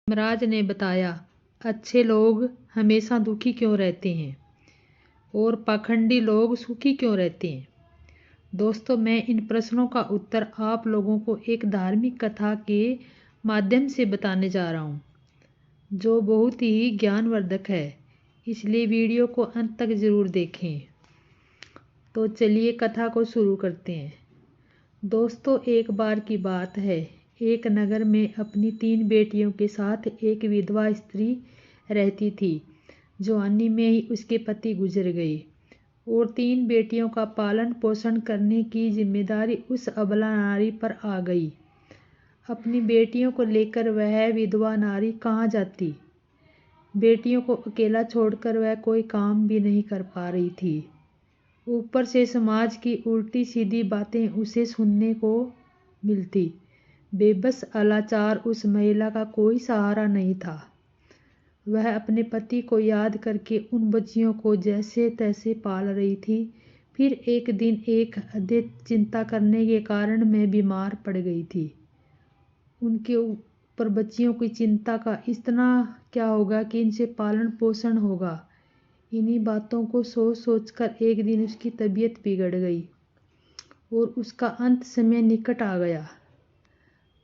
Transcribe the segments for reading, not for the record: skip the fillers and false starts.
यमराज ने बताया, अच्छे लोग हमेशा दुखी क्यों रहते हैं और पाखंडी लोग सुखी क्यों रहते हैं? दोस्तों, मैं इन प्रश्नों का उत्तर आप लोगों को एक धार्मिक कथा के माध्यम से बताने जा रहा हूँ, जो बहुत ही ज्ञानवर्धक है। इसलिए वीडियो को अंत तक जरूर देखें। तो चलिए कथा को शुरू करते हैं। दोस्तों, एक बार की बात है, एक नगर में अपनी 3 बेटियों के साथ एक विधवा स्त्री रहती थी। जवानी में ही उसके पति गुजर गए और 3 बेटियों का पालन पोषण करने की जिम्मेदारी उस अबला नारी पर आ गई। अपनी बेटियों को लेकर वह विधवा नारी कहाँ जाती? बेटियों को अकेला छोड़कर वह कोई काम भी नहीं कर पा रही थी। ऊपर से समाज की उल्टी सीधी बातें उसे सुनने को मिलती। बेबस अलाचार उस महिला का कोई सहारा नहीं था। वह अपने पति को याद करके उन बच्चियों को जैसे तैसे पाल रही थी। फिर एक दिन एक अधिक चिंता करने के कारण मैं बीमार पड़ गई थी। उनके ऊपर बच्चियों की चिंता का इतना क्या होगा कि इनसे पालन पोषण होगा। इन्हीं बातों को सोच सोचकर एक दिन उसकी तबीयत बिगड़ गई और उसका अंत समय निकट आ गया।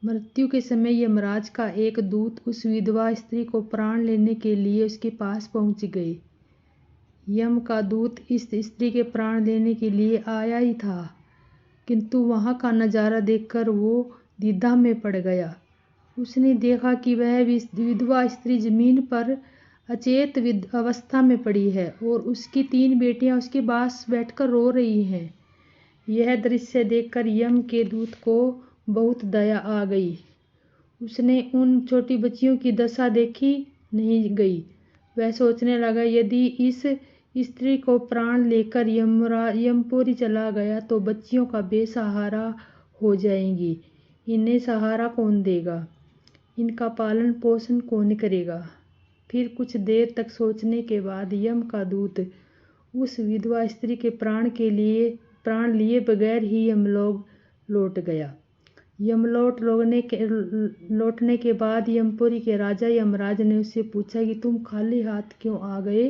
मृत्यु के समय यमराज का एक दूत उस विधवा स्त्री को प्राण लेने के लिए उसके पास पहुंच गए। यम का दूत इस स्त्री के प्राण लेने के लिए आया ही था, किंतु वहां का नजारा देखकर वो द्विधा में पड़ गया। उसने देखा कि वह विधवा स्त्री जमीन पर अचेत अवस्था में पड़ी है और उसकी 3 बेटियां उसके पास बैठकर रो रही हैं। यह दृश्य देखकर यम के दूत को बहुत दया आ गई। उसने उन छोटी बच्चियों की दशा देखी नहीं गई। वह सोचने लगा, यदि इस स्त्री को प्राण लेकर यमपुरी चला गया तो बच्चियों का बेसहारा हो जाएंगी। इन्हें सहारा कौन देगा? इनका पालन पोषण कौन करेगा? फिर कुछ देर तक सोचने के बाद यम का दूत उस विधवा स्त्री के प्राण लिए बगैर ही यमलोक लौट गया। यमलोक लौटने के बाद यमपुरी के राजा यमराज ने उससे पूछा कि तुम खाली हाथ क्यों आ गए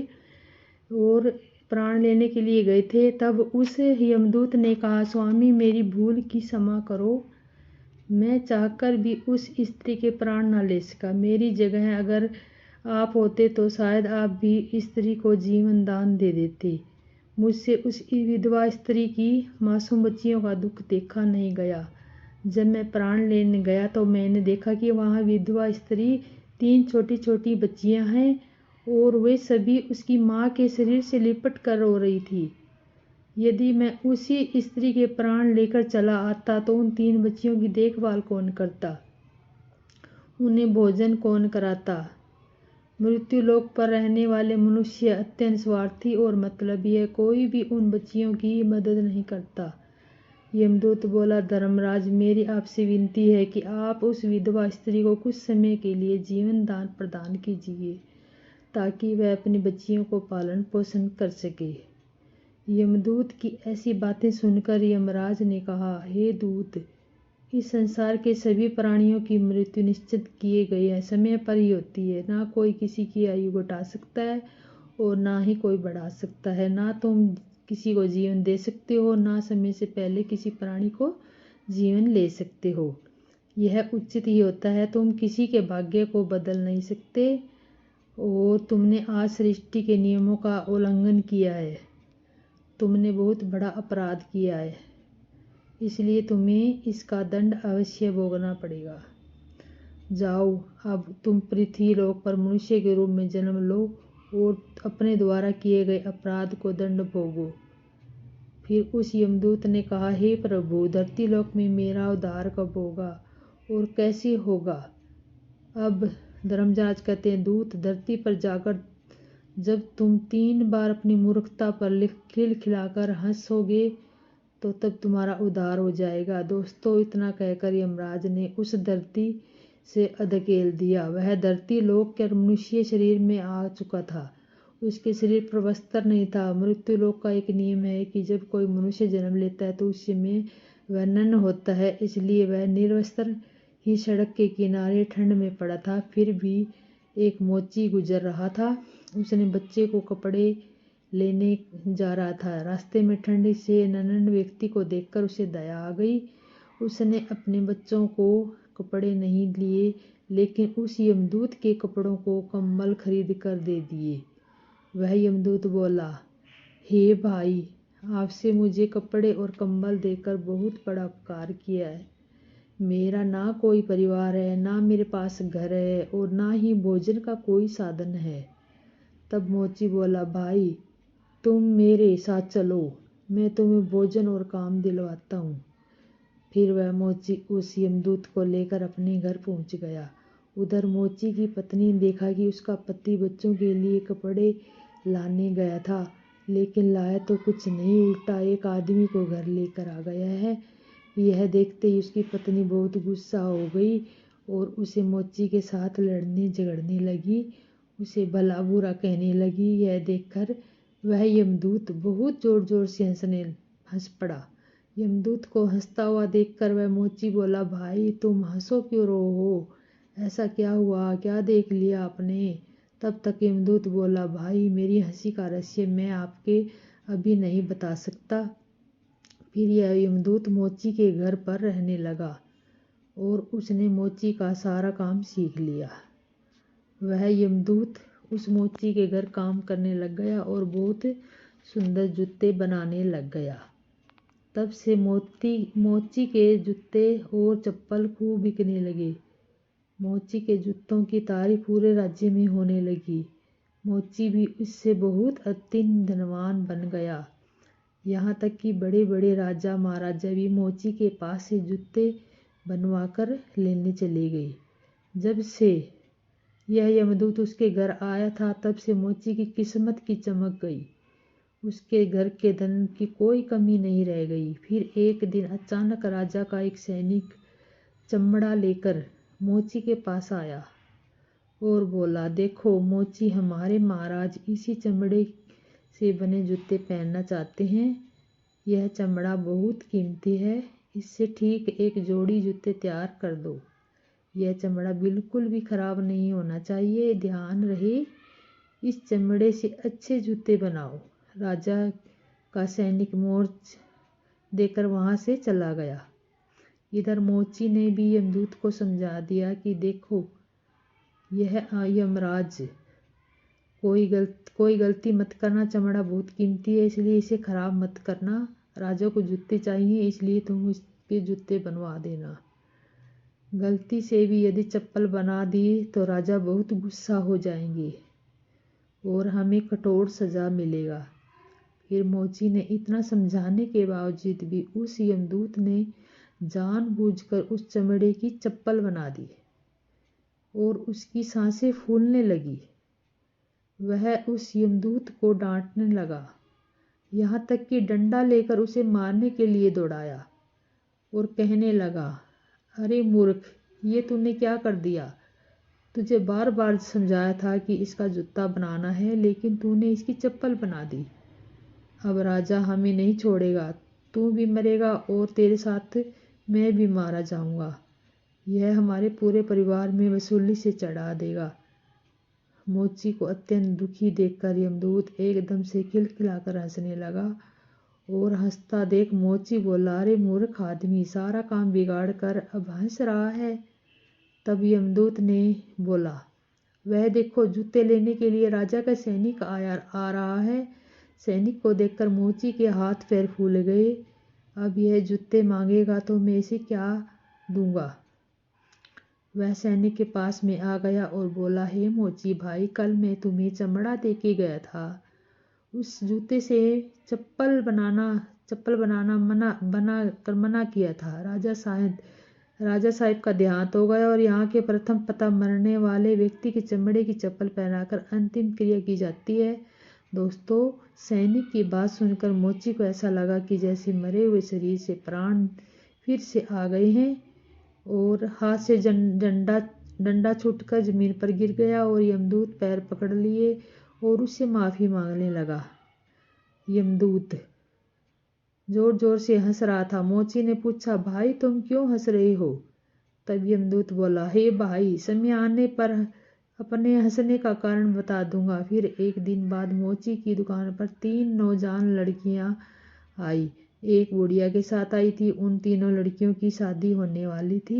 और प्राण लेने के लिए गए थे? तब उस यमदूत ने कहा, स्वामी, मेरी भूल की क्षमा करो। मैं चाहकर भी उस स्त्री के प्राण न ले सका। मेरी जगह अगर आप होते तो शायद आप भी स्त्री को जीवन दान दे देते। मुझसे उस विधवा स्त्री की मासूम बच्चियों का दुख देखा नहीं गया। जब मैं प्राण लेने गया तो मैंने देखा कि वहाँ विधवा स्त्री 3 छोटी छोटी बच्चियाँ हैं और वे सभी उसकी माँ के शरीर से लिपट कर रो रही थी। यदि मैं उसी स्त्री के प्राण लेकर चला आता तो उन 3 बच्चियों की देखभाल कौन करता? उन्हें भोजन कौन कराता? मृत्यु लोक पर रहने वाले मनुष्य अत्यंत स्वार्थी और मतलबी है। कोई भी उन बच्चियों की मदद नहीं करता। यमदूत बोला, धर्मराज, मेरी आपसे विनती है कि आप उस विधवा स्त्री को कुछ समय के लिए जीवन दान प्रदान कीजिए ताकि वह अपनी बच्चियों को पालन पोषण कर सके। यमदूत की ऐसी बातें सुनकर यमराज ने कहा, हे दूत, इस संसार के सभी प्राणियों की मृत्यु निश्चित किए गए समय पर ही होती है। ना कोई किसी की आयु घटा सकता है और ना ही कोई बढ़ा सकता है। ना तुम किसी को जीवन दे सकते हो, ना समय से पहले किसी प्राणी को जीवन ले सकते हो। यह उचित ही होता है। तुम किसी के भाग्य को बदल नहीं सकते और तुमने आज सृष्टि के नियमों का उल्लंघन किया है। तुमने बहुत बड़ा अपराध किया है, इसलिए तुम्हें इसका दंड अवश्य भोगना पड़ेगा। जाओ, अब तुम पृथ्वी लोक पर मनुष्य के रूप में जन्म लो और अपने द्वारा किए गए अपराध को दंड भोगो। फिर उस यमदूत ने कहा, हे प्रभु, धरती लोक में मेरा उद्धार कब होगा और कैसे होगा? अब धर्मराज कहते हैं, दूत, धरती पर जाकर जब तुम 3 बार अपनी मूर्खता पर खिलखिलाकर हंसोगे तो तब तुम्हारा उद्धार हो जाएगा। दोस्तों, इतना कहकर यमराज ने उस धरती से धकेल दिया। वह धरती लोक के मनुष्य शरीर में आ चुका था। उसके शरीर पर वस्त्र नहीं था। मृत्यु लोक का एक नियम है कि जब कोई मनुष्य जन्म लेता है तो उस समय वह नग्न होता है, इसलिए वह निर्वस्त्र ही सड़क के किनारे ठंड में पड़ा था। फिर भी एक मोची गुजर रहा था। उसने बच्चे को कपड़े लेने जा रहा था। रास्ते में ठंड से नन्हे व्यक्ति को देखकर उसे दया आ गई। उसने अपने बच्चों को कपड़े नहीं लिए, लेकिन उस यमदूत के कपड़ों को कंबल खरीद कर दे दिए। वह यमदूत बोला, हे भाई, आपसे मुझे कपड़े और कंबल देकर बहुत बड़ा उपकार किया है। मेरा ना कोई परिवार है, ना मेरे पास घर है और ना ही भोजन का कोई साधन है। तब मोची बोला, भाई तुम मेरे साथ चलो, मैं तुम्हें भोजन और काम दिलवाता हूँ। फिर वह मोची उस यमदूत को लेकर अपने घर पहुँच गया। उधर मोची की पत्नी ने देखा कि उसका पति बच्चों के लिए कपड़े लाने गया था, लेकिन लाया तो कुछ नहीं, उल्टा एक आदमी को घर लेकर आ गया है। यह देखते ही उसकी पत्नी बहुत गुस्सा हो गई और उसे मोची के साथ लड़ने झगड़ने लगी, उसे भला बुरा कहने लगी। यह देखकर वह यमदूत बहुत जोर जोर से हंस पड़ा। यमदूत को हंसता हुआ देखकर वह मोची बोला, भाई तुम हंसो क्यों हो? ऐसा क्या हुआ? क्या देख लिया आपने? तब तक यमदूत बोला, भाई मेरी हंसी का रहस्य मैं आपके अभी नहीं बता सकता। फिर यह यमदूत मोची के घर पर रहने लगा और उसने मोची का सारा काम सीख लिया। वह यमदूत उस मोची के घर काम करने लग गया और बहुत सुंदर जूते बनाने लग गया। तब से मोची के जूते और चप्पल खूब बिकने लगे। मोची के जूतों की तारीफ पूरे राज्य में होने लगी। मोची भी इससे बहुत अत्यंत धनवान बन गया। यहाँ तक कि बड़े बड़े राजा महाराजा भी मोची के पास से जूते बनवाकर लेने चले गए। जब से यह यमदूत उसके घर आया था, तब से मोची की किस्मत की चमक गई। उसके घर के धन की कोई कमी नहीं रह गई। फिर एक दिन अचानक राजा का एक सैनिक चमड़ा लेकर मोची के पास आया और बोला, देखो मोची, हमारे महाराज इसी चमड़े से बने जूते पहनना चाहते हैं। यह चमड़ा बहुत कीमती है, इससे ठीक एक जोड़ी जूते तैयार कर दो। यह चमड़ा बिल्कुल भी खराब नहीं होना चाहिए, ध्यान रहे इस चमड़े से अच्छे जूते बनाओ। राजा का सैनिक मोर्च देकर वहां से चला गया। इधर मोची ने भी यमदूत को समझा दिया कि देखो, यह यमराज, कोई गलती मत करना, चमड़ा बहुत कीमती है, इसलिए इसे खराब मत करना। राजा को जूते चाहिए, इसलिए तुम इसके जूते बनवा देना। गलती से भी यदि चप्पल बना दी तो राजा बहुत गुस्सा हो जाएंगे और हमें कठोर सजा मिलेगा। फिर मोची ने इतना समझाने के बावजूद भी उस यमदूत ने जानबूझकर उस चमड़े की चप्पल बना दी और उसकी सांसें फूलने लगी। वह उस यमदूत को डांटने लगा, यहाँ तक कि डंडा लेकर उसे मारने के लिए दौड़ाया और कहने लगा, अरे मूर्ख, ये तूने क्या कर दिया? तुझे बार बार समझाया था कि इसका जूता बनाना है, लेकिन तूने इसकी चप्पल बना दी। अब राजा हमें नहीं छोड़ेगा, तू भी मरेगा और तेरे साथ मैं भी मारा जाऊंगा। यह हमारे पूरे परिवार में वसूली से चढ़ा देगा। मोची को अत्यंत दुखी देखकर यमदूत एकदम से खिलखिलाकर हंसने लगा और हंसता देख मोची बोला, अरे मूर्ख आदमी, सारा काम बिगाड़ कर अब हंस रहा है। तब यमदूत ने बोला, वह देखो, जूते लेने के लिए राजा का सैनिक आ रहा है। सैनिक को देखकर मोची के हाथ पैर फूल गए। अब यह जूते मांगेगा तो मैं इसे क्या दूंगा? वह सैनिक के पास में आ गया और बोला, हे मोची भाई, कल मैं तुम्हें चमड़ा दे के गया था, उस जूते से चप्पल बनाना मना किया था। राजा साहिब का देहांत हो गया और यहाँ के प्रथम पता मरने वाले व्यक्ति की चमड़े की चप्पल पहनाकर अंतिम क्रिया की जाती है। दोस्तों, सैनिक की बात सुनकर मोची को ऐसा लगा कि जैसे मरे हुए शरीर से प्राण फिर से आ गए हैं और हाथ से डंडा छूटकर जमीन पर गिर गया और यमदूत पैर पकड़ लिए और उससे माफी मांगने लगा। यमदूत जोर जोर से हंस रहा था। मोची ने पूछा, भाई तुम क्यों हंस रहे हो? तब यमदूत बोला, हे भाई, समय आने पर अपने हंसने का कारण बता दूंगा। फिर एक दिन बाद मोची की दुकान पर 3 नौजवान लड़कियां आई। एक बुढ़िया के साथ आई थी। उन तीनों लड़कियों की शादी होने वाली थी।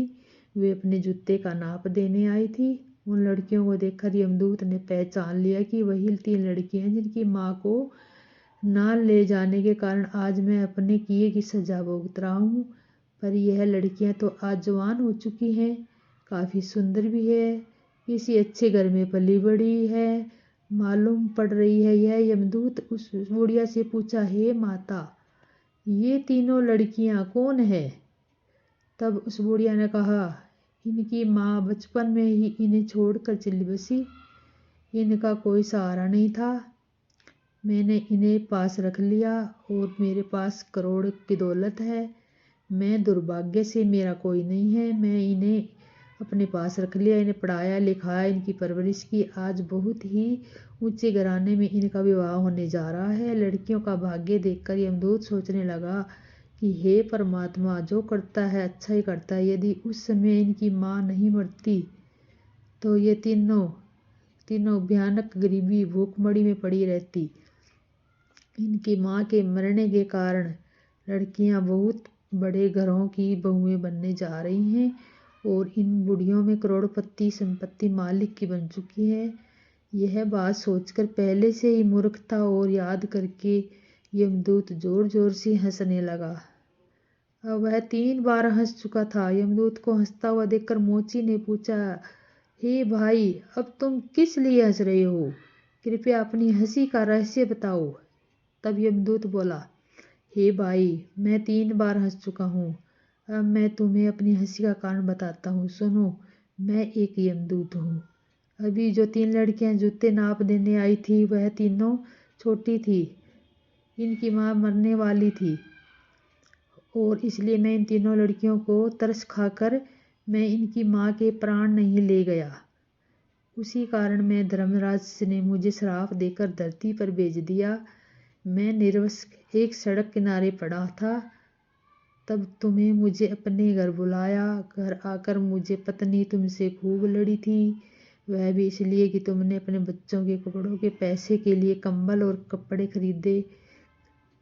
वे अपने जूते का नाप देने आई थी। उन लड़कियों को देखकर यमदूत ने पहचान लिया कि वही 3 लड़कियां हैं जिनकी माँ को ना ले जाने के कारण आज मैं अपने किए की सजा भुगत रहा हूँ। पर यह लड़कियां तो आज जवान हो चुकी हैं, काफ़ी सुंदर भी है, किसी अच्छे घर में पली बड़ी है, मालूम पड़ रही है। यह यमदूत उस बुढ़िया से पूछा, हे माता, ये तीनों लड़कियां कौन है? तब उस बुढ़िया ने कहा, इनकी माँ बचपन में ही इन्हें छोड़कर चली बसी। इनका कोई सहारा नहीं था। मैंने इन्हें पास रख लिया और मेरे पास करोड़ की दौलत है। मैं दुर्भाग्य से मेरा कोई नहीं है। मैं इन्हें अपने पास रख लिया, इन्हें पढ़ाया लिखाया, इनकी परवरिश की। आज बहुत ही ऊंचे घराने में इनका विवाह होने जा रहा है। लड़कियों का भाग्य देखकर यमदूत सोचने लगा कि हे परमात्मा, जो करता है अच्छा ही करता है। यदि उस समय इनकी माँ नहीं मरती तो ये तीनों भयानक गरीबी भूखमरी में पड़ी रहती। इनकी माँ के मरने के कारण लड़कियां बहुत बड़े घरों की बहुएं बनने जा रही हैं और इन बुढ़ियों में करोड़पति संपत्ति मालिक की बन चुकी है। यह बात सोचकर पहले से ही मूर्खता और याद करके यमदूत जोर जोर से हंसने लगा। अब वह 3 बार हंस चुका था। यमदूत को हंसता हुआ देखकर मोची ने पूछा, हे भाई, अब तुम किस लिए हंस रहे हो? कृपया अपनी हंसी का रहस्य बताओ। तब यमदूत बोला, हे भाई, मैं 3 बार हंस चुका हूँ। अब मैं तुम्हें अपनी हंसी का कारण बताता हूँ। सुनो, मैं एक यमदूत हूँ। अभी जो 3 लड़कियां जूते नाप देने आई थी वह तीनों छोटी थी। इनकी माँ मरने वाली थी और इसलिए मैं इन तीनों लड़कियों को तरस खाकर मैं इनकी माँ के प्राण नहीं ले गया। उसी कारण मैं धर्मराज ने मुझे श्राप देकर धरती पर भेज दिया। मैं निर्वंश एक सड़क किनारे पड़ा था। तब तुम्हें मुझे अपने घर बुलाया। घर आकर मुझे पत्नी तुमसे खूब लड़ी थी, वह भी इसलिए कि तुमने अपने बच्चों के कपड़ों के पैसे के लिए कंबल और कपड़े खरीदे।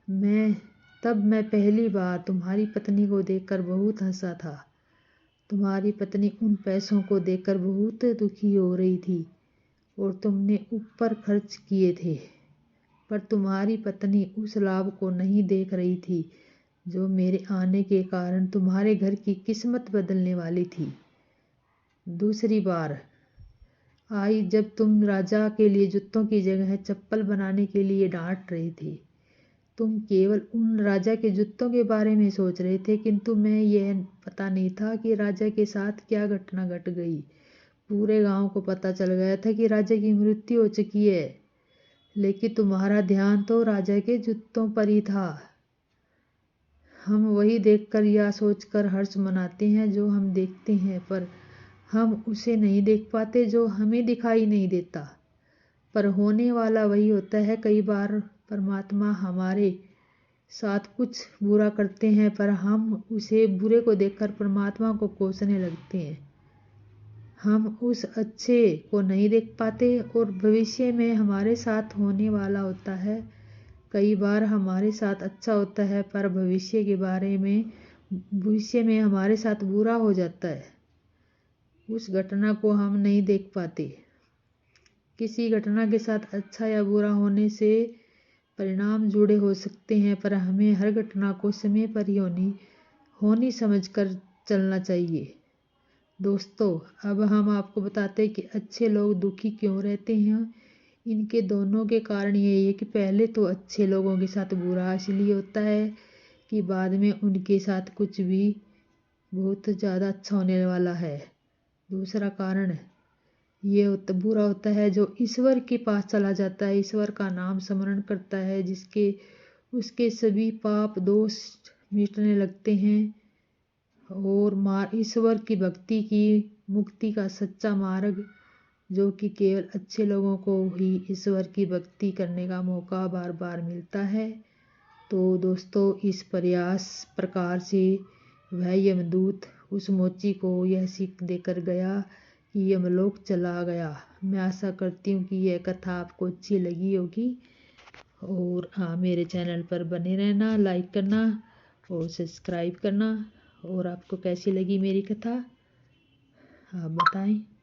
मैं पहली बार तुम्हारी पत्नी को देखकर बहुत हंसा था। तुम्हारी पत्नी उन पैसों को देखकर बहुत दुखी हो रही थी और तुमने ऊपर खर्च किए थे, पर तुम्हारी पत्नी उस लाभ को नहीं देख रही थी जो मेरे आने के कारण तुम्हारे घर की किस्मत बदलने वाली थी। दूसरी बार आई जब तुम राजा के लिए जूतों की जगह चप्पल बनाने के लिए डांट रहे थे। तुम केवल उन राजा के जूतों के बारे में सोच रहे थे, किंतु मैं यह पता नहीं था कि राजा के साथ क्या घटना घट गई। पूरे गांव को पता चल गया था कि राजा की मृत्यु हो चुकी है, लेकिन तुम्हारा ध्यान तो राजा के जूतों पर ही था। हम वही देखकर या सोचकर हर्ष मनाते हैं जो हम देखते हैं, पर हम उसे नहीं देख पाते जो हमें दिखाई नहीं देता। पर होने वाला वही होता है। कई बार परमात्मा हमारे साथ कुछ बुरा करते हैं, पर हम उसे बुरे को देखकर परमात्मा को कोसने लगते हैं। हम उस अच्छे को नहीं देख पाते और भविष्य में हमारे साथ होने वाला होता है। कई बार हमारे साथ अच्छा होता है पर भविष्य में हमारे साथ बुरा हो जाता है। उस घटना को हम नहीं देख पाते। किसी घटना के साथ अच्छा या बुरा होने से परिणाम जुड़े हो सकते हैं, पर हमें हर घटना को समय पर ही होनी समझकर चलना चाहिए। दोस्तों, अब हम आपको बताते हैं कि अच्छे लोग दुखी क्यों रहते हैं। इनके दोनों के कारण यही है कि पहले तो अच्छे लोगों के साथ बुरा इसलिए होता है कि बाद में उनके साथ कुछ भी बहुत ज़्यादा अच्छा होने वाला है। दूसरा कारण ये बुरा होता है जो ईश्वर के पास चला जाता है, ईश्वर का नाम स्मरण करता है, उसके सभी पाप दोष मिटने लगते हैं और ईश्वर की भक्ति की मुक्ति का सच्चा मार्ग, जो कि केवल अच्छे लोगों को ही ईश्वर की भक्ति करने का मौका बार बार मिलता है। तो दोस्तों, इस प्रकार से वह यमदूत उस मोची को यह सीख देकर गया कि यमलोक चला गया। मैं आशा करती हूँ कि यह कथा आपको अच्छी लगी होगी। और हाँ, मेरे चैनल पर बने रहना, लाइक करना और सब्सक्राइब करना। और आपको कैसी लगी मेरी कथा आप बताएं।